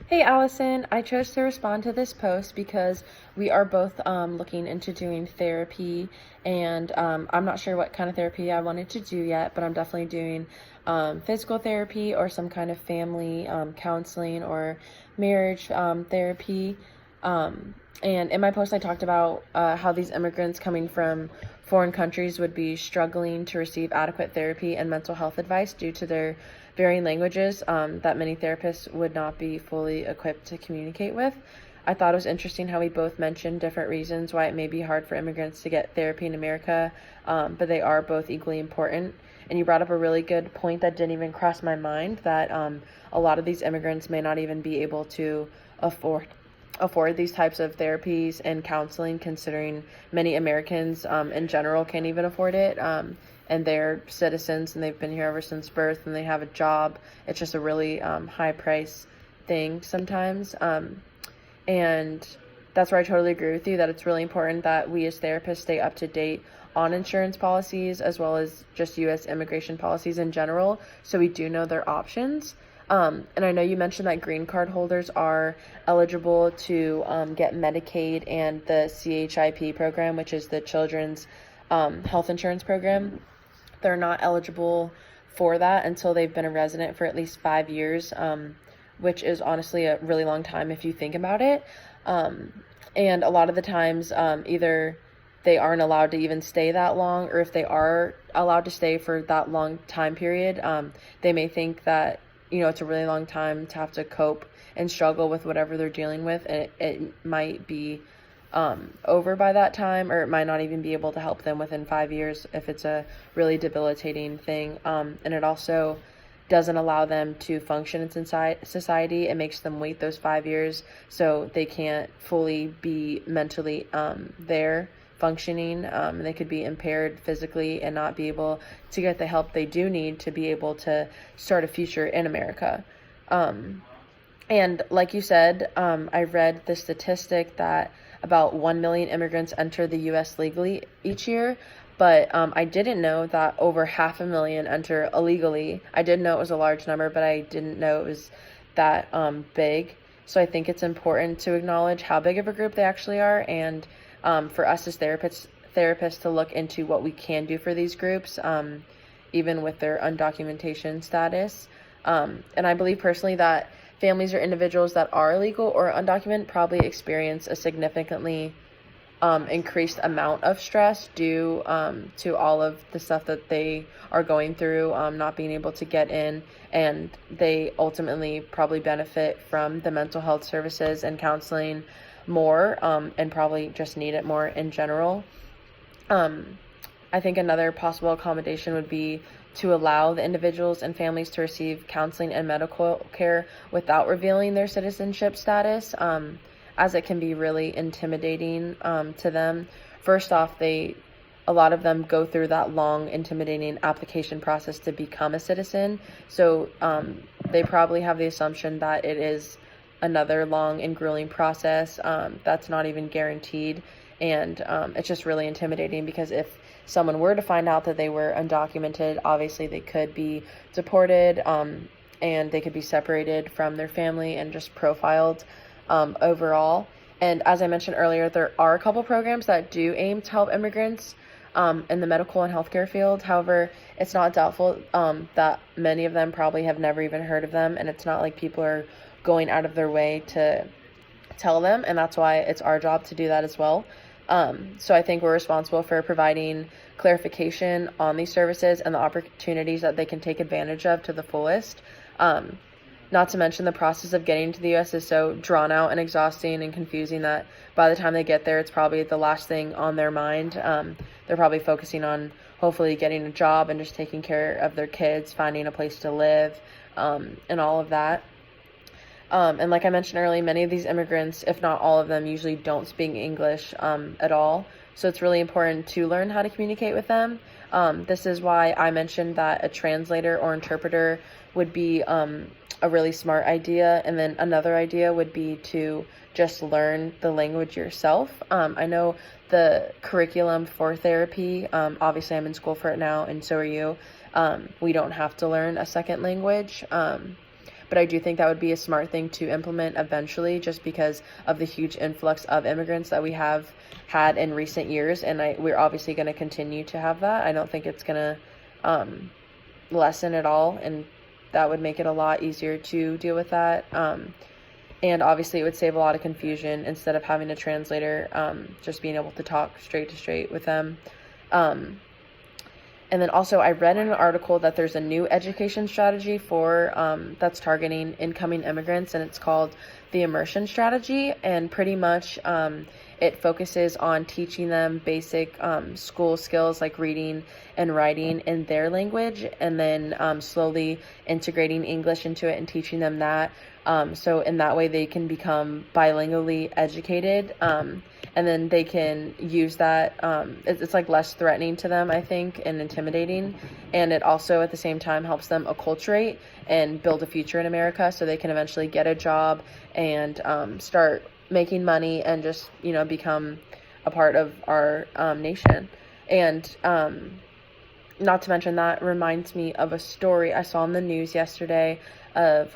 Hey Allison, I chose to respond to this post because we are both looking into doing therapy, and I'm not sure what kind of therapy I wanted to do yet, but I'm definitely doing physical therapy or some kind of family counseling or marriage therapy. And in my post, I talked about how these immigrants coming from foreign countries would be struggling to receive adequate therapy and mental health advice due to their varying languages that many therapists would not be fully equipped to communicate with. I thought it was interesting how we both mentioned different reasons why it may be hard for immigrants to get therapy in America, but they are both equally important. And you brought up a really good point that didn't even cross my mind, that a lot of these immigrants may not even be able to afford these types of therapies and counseling, considering many Americans in general can't even afford it. And they're citizens and they've been here ever since birth and they have a job. It's just a really high price thing sometimes. And that's where I totally agree with you, that it's really important that we as therapists stay up to date on insurance policies as well as just U.S. immigration policies in general, so we do know their options. And I know you mentioned that green card holders are eligible to get Medicaid and the CHIP program, which is the Children's Health Insurance Program. They're not eligible for that until they've been a resident for at least 5 years, which is honestly a really long time if you think about it. And a lot of the times, either they aren't allowed to even stay that long, or if they are allowed to stay for that long time period, they may think that, it's a really long time to have to cope and struggle with whatever they're dealing with, and it might be over by that time, or it might not even be able to help them within 5 years if it's a really debilitating thing. And it also doesn't allow them to function in society. It makes them wait those 5 years, so they can't fully be mentally there functioning. They could be impaired physically and not be able to get the help they do need to be able to start a future in America. And like you said, I read the statistic that about 1 million immigrants enter the U.S. legally each year, but I didn't know that over 500,000 enter illegally. I did know it was a large number, but I didn't know it was that big. So I think it's important to acknowledge how big of a group they actually are, and for us as therapists to look into what we can do for these groups, even with their undocumentation status. And I believe personally that families or individuals that are illegal or undocumented probably experience a significantly increased amount of stress due to all of the stuff that they are going through, not being able to get in, and they ultimately probably benefit from the mental health services and counseling more, and probably just need it more in general. I think another possible accommodation would be to allow the individuals and families to receive counseling and medical care without revealing their citizenship status, as it can be really intimidating to them. First off, a lot of them go through that long, intimidating application process to become a citizen, so they probably have the assumption that it is another long and grueling process that's not even guaranteed. And it's just really intimidating, because if someone were to find out that they were undocumented, obviously they could be deported, and they could be separated from their family and just profiled overall. And as I mentioned earlier, there are a couple programs that do aim to help immigrants in the medical and healthcare field. However, it's not doubtful that many of them probably have never even heard of them, and it's not like people are going out of their way to tell them, and that's why it's our job to do that as well. So I think we're responsible for providing clarification on these services and the opportunities that they can take advantage of to the fullest. Not to mention the process of getting to the U.S. is so drawn out and exhausting and confusing that by the time they get there, it's probably the last thing on their mind. They're probably focusing on hopefully getting a job and just taking care of their kids, finding a place to live, and all of that. And like I mentioned earlier, many of these immigrants, if not all of them, usually don't speak English at all. So it's really important to learn how to communicate with them. This is why I mentioned that a translator or interpreter would be a really smart idea. And then another idea would be to just learn the language yourself. I know the curriculum for therapy, obviously I'm in school for it now, and so are you. We don't have to learn a second language. But but I do think that would be a smart thing to implement eventually, just because of the huge influx of immigrants that we have had in recent years, and we're obviously going to continue to have that. I don't think it's going to lessen at all, and that would make it a lot easier to deal with that. And obviously it would save a lot of confusion instead of having a translator, just being able to talk straight to straight with them. And then also I read in an article that there's a new education strategy for that's targeting incoming immigrants, and it's called the immersion strategy. And pretty much it focuses on teaching them basic school skills like reading and writing in their language, and then slowly integrating English into it and teaching them that. So in that way they can become bilingually educated, and then they can use that. It's like less threatening to them, I think, and intimidating. And it also at the same time helps them acculturate and build a future in America, so they can eventually get a job and start making money and just, become a part of our nation. And not to mention, that reminds me of a story I saw in the news yesterday of